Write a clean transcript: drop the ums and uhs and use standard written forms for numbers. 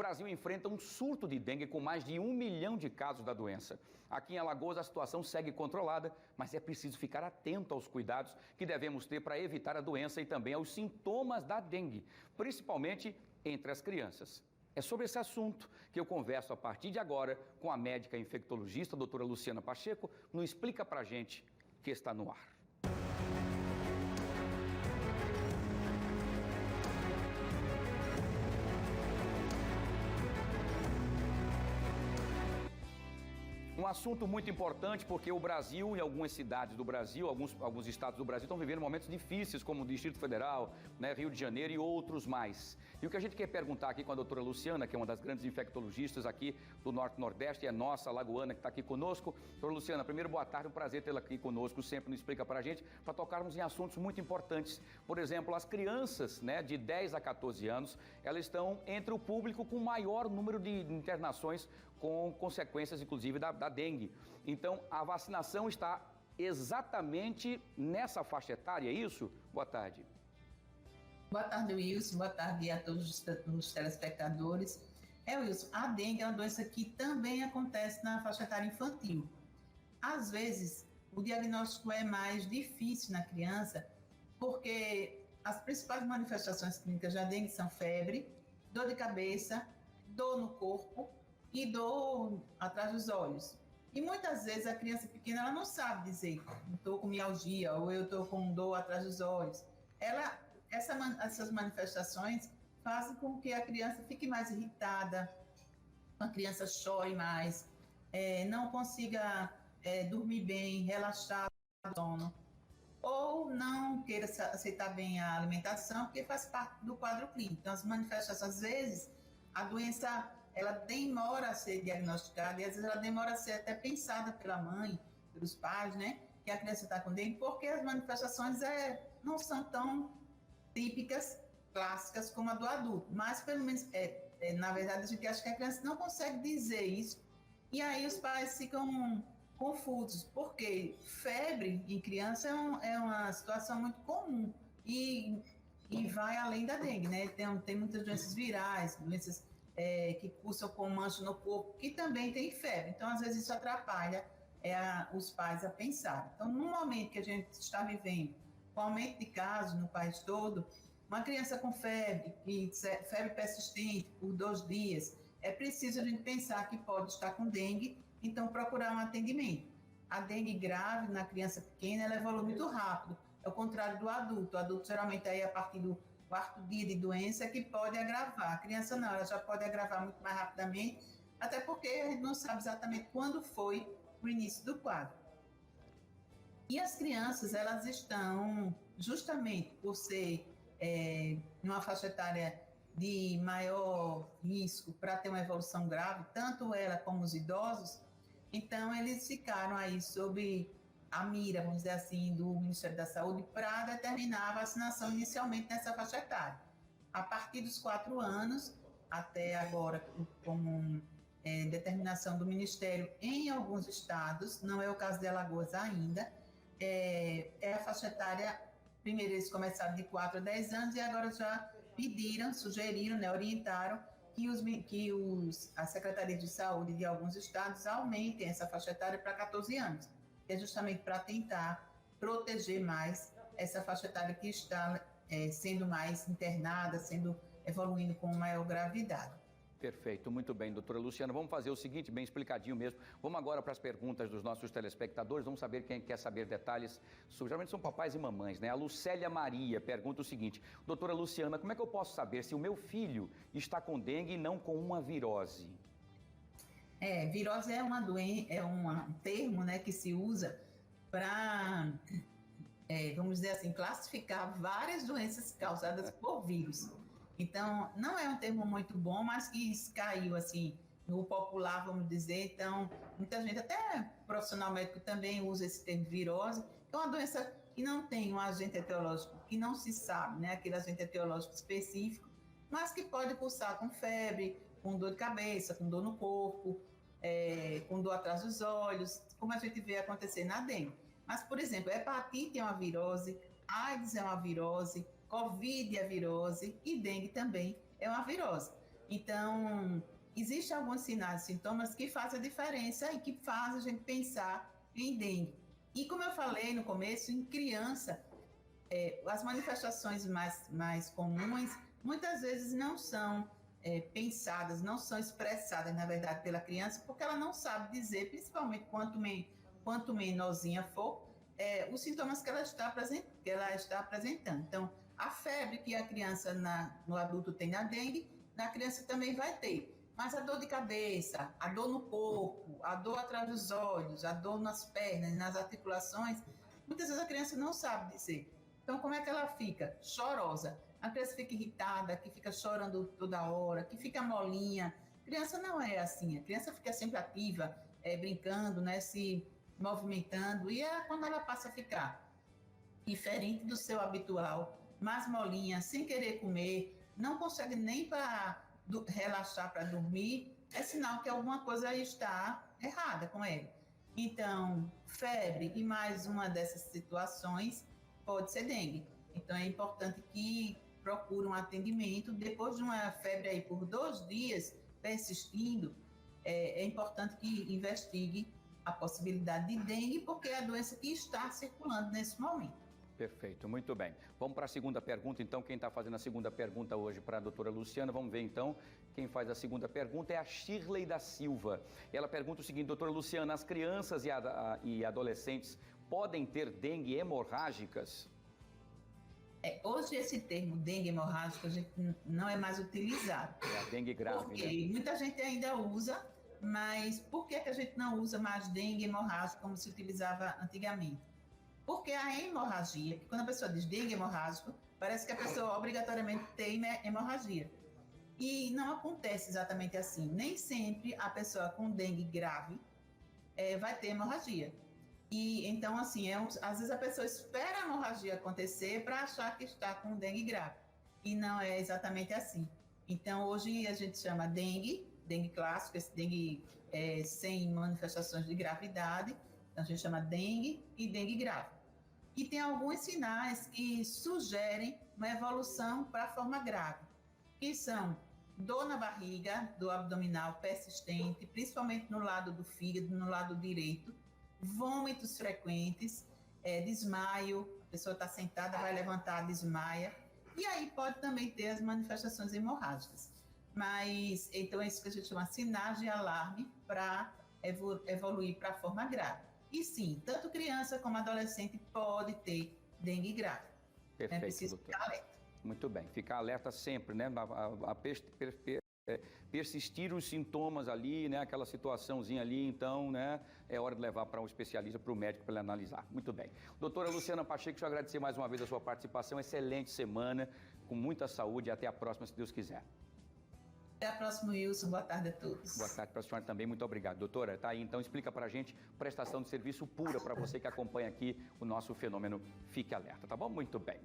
Brasil enfrenta um surto de dengue com mais de 1 milhão de casos da doença. Aqui em Alagoas a situação segue controlada, mas é preciso ficar atento aos cuidados que devemos ter para evitar a doença e também aos sintomas da dengue, principalmente entre as crianças. É sobre esse assunto que eu converso a partir de agora com a médica infectologista, doutora Luciana Pacheco, no Explica Pra Gente, que está no ar. Um assunto muito importante porque o Brasil e algumas cidades do Brasil, alguns estados do Brasil estão vivendo momentos difíceis, como o Distrito Federal, né, Rio de Janeiro e outros mais. E o que a gente quer perguntar aqui com a doutora Luciana, que é uma das grandes infectologistas aqui do Norte e Nordeste, é nossa alagoana que está aqui conosco. Doutora Luciana, primeiro, boa tarde, um prazer tê-la aqui conosco, sempre nos explica pra gente, para tocarmos em assuntos muito importantes. Por exemplo, as crianças, né, de 10 a 14 anos, elas estão entre o público com maior número de internações com consequências, inclusive, da dengue. Então, a vacinação está exatamente nessa faixa etária, é isso? Boa tarde. Boa tarde, Wilson. Boa tarde a todos os telespectadores. Wilson, a dengue é uma doença que também acontece na faixa etária infantil. Às vezes, o diagnóstico é mais difícil na criança, porque as principais manifestações clínicas da dengue são febre, dor de cabeça, dor no corpo e dor atrás dos olhos. E muitas vezes a criança pequena ela não sabe dizer, estou com mialgia ou eu estou com dor atrás dos olhos. Essas manifestações fazem com que a criança fique mais irritada, a criança chore mais, não consiga dormir bem, relaxar o sono, ou não queira aceitar bem a alimentação, porque faz parte do quadro clínico. Então, as manifestações, às vezes, a doença ela demora a ser diagnosticada e às vezes ela demora a ser até pensada pela mãe, pelos pais, né? Que a criança está com dengue, porque as manifestações não são tão típicas, clássicas como a do adulto. Mas, pelo menos, na verdade, a gente acha que a criança não consegue dizer isso. E aí os pais ficam confusos, porque febre em criança é uma situação muito comum e vai além da dengue, né? Tem muitas doenças virais, doenças que cursam com mancha no corpo, que também tem febre. Então, às vezes, isso atrapalha os pais a pensar. Então, no momento que a gente está vivendo com aumento de casos no país todo, uma criança com febre persistente por 2 dias, é preciso a gente pensar que pode estar com dengue, então procurar um atendimento. A dengue grave na criança pequena, ela evolui muito rápido, é o contrário do adulto. O adulto, geralmente, aí, a partir do 4º dia de doença que pode agravar. A criança não, ela já pode agravar muito mais rapidamente, até porque a gente não sabe exatamente quando foi o início do quadro. E as crianças, elas estão, justamente por ser numa faixa etária de maior risco para ter uma evolução grave, tanto ela como os idosos, então eles ficaram aí sob a mira, vamos dizer assim, do Ministério da Saúde para determinar a vacinação inicialmente nessa faixa etária. A partir dos 4 anos, até agora, como determinação do Ministério em alguns estados, não é o caso de Alagoas ainda, é a faixa etária, primeiro eles começaram de 4 a 10 anos e agora já pediram, sugeriram, né, orientaram que a Secretaria de Saúde de alguns estados aumentem essa faixa etária para 14 anos. É justamente para tentar proteger mais essa faixa etária que está sendo mais internada, evoluindo com maior gravidade. Perfeito, muito bem, doutora Luciana. Vamos fazer o seguinte, bem explicadinho mesmo. Vamos agora para as perguntas dos nossos telespectadores. Vamos saber quem quer saber detalhes. Geralmente são papais e mamães, né? A Lucélia Maria pergunta o seguinte: doutora Luciana, como é que eu posso saber se o meu filho está com dengue e não com uma virose? Virose é um termo, né, que se usa para, vamos dizer assim, classificar várias doenças causadas por vírus. Então, não é um termo muito bom, mas que caiu assim no popular, vamos dizer. Então, muita gente, até profissional médico também usa esse termo virose, que é uma doença que não tem um agente etiológico, que não se sabe, né, aquele agente etiológico específico, mas que pode cursar com febre, com dor de cabeça, com dor no corpo, com dor atrás dos olhos, como a gente vê acontecer na dengue. Mas, por exemplo, hepatite é uma virose, AIDS é uma virose, Covid é virose e dengue também é uma virose. Então, existem alguns sinais e sintomas que fazem a diferença e que fazem a gente pensar em dengue. E como eu falei no começo, em criança, as manifestações mais comuns, muitas vezes não são pensadas, não são expressadas, na verdade, pela criança, porque ela não sabe dizer, principalmente quanto menorzinha for, os sintomas que ela está apresentando. Então, a febre que a criança no adulto tem na dengue, na criança também vai ter. Mas a dor de cabeça, a dor no corpo, a dor atrás dos olhos, a dor nas pernas, nas articulações, muitas vezes a criança não sabe dizer. Então, como é que ela fica? Chorosa. A criança fica irritada, que fica chorando toda hora, que fica molinha. A criança não é assim. A criança fica sempre ativa, brincando, né, se movimentando. E é quando ela passa a ficar diferente do seu habitual, mais molinha, sem querer comer, não consegue nem para relaxar para dormir, é sinal que alguma coisa está errada com ele. Então, febre e mais uma dessas situações pode ser dengue. Então, é importante que procure um atendimento. Depois de uma febre aí por 2 dias persistindo, é importante que investigue a possibilidade de dengue, porque é a doença que está circulando nesse momento. Perfeito, muito bem. Vamos para a segunda pergunta, então. Quem está fazendo a segunda pergunta hoje para a doutora Luciana, vamos ver então. Quem faz a segunda pergunta é a Shirley da Silva. Ela pergunta o seguinte: doutora Luciana, as crianças e adolescentes podem ter dengue hemorrágicas? Hoje esse termo dengue hemorrágica a gente não é mais utilizado. É a dengue grave, porque né? muita gente ainda usa, mas por que a gente não usa mais dengue hemorrágica como se utilizava antigamente? Porque a hemorragia, quando a pessoa diz dengue hemorrágico, parece que a pessoa obrigatoriamente tem hemorragia. E não acontece exatamente assim. Nem sempre a pessoa com dengue grave vai ter hemorragia. E então, assim, às vezes a pessoa espera a hemorragia acontecer para achar que está com dengue grave. E não é exatamente assim. Então, hoje a gente chama dengue clássico, esse dengue sem manifestações de gravidade. Então, a gente chama dengue e dengue grave. E tem alguns sinais que sugerem uma evolução para a forma grave, que são dor na barriga, dor abdominal persistente, principalmente no lado do fígado, no lado direito, vômitos frequentes, desmaio, a pessoa está sentada, vai levantar, desmaia, e aí pode também ter as manifestações hemorrágicas. Mas, então, é isso que a gente chama sinais de alarme para evoluir para a forma grave. E sim, tanto criança como adolescente pode ter dengue grave. Perfeito, precisa doutor. ficar alerta. Muito bem, ficar alerta sempre, né? Persistir os sintomas ali, né? Aquela situaçãozinha ali, então, né? É hora de levar para um especialista, para o médico, para ele analisar. Muito bem. Doutora Luciana Pacheco, deixa eu agradecer mais uma vez a sua participação. Excelente semana, com muita saúde e até a próxima, se Deus quiser. Até a próxima, Wilson. Boa tarde a todos. Boa tarde para a senhora também, muito obrigado. Doutora, tá aí, então explica para a gente, prestação de serviço pura para você que acompanha aqui o nosso fenômeno Fique Alerta, tá bom? Muito bem.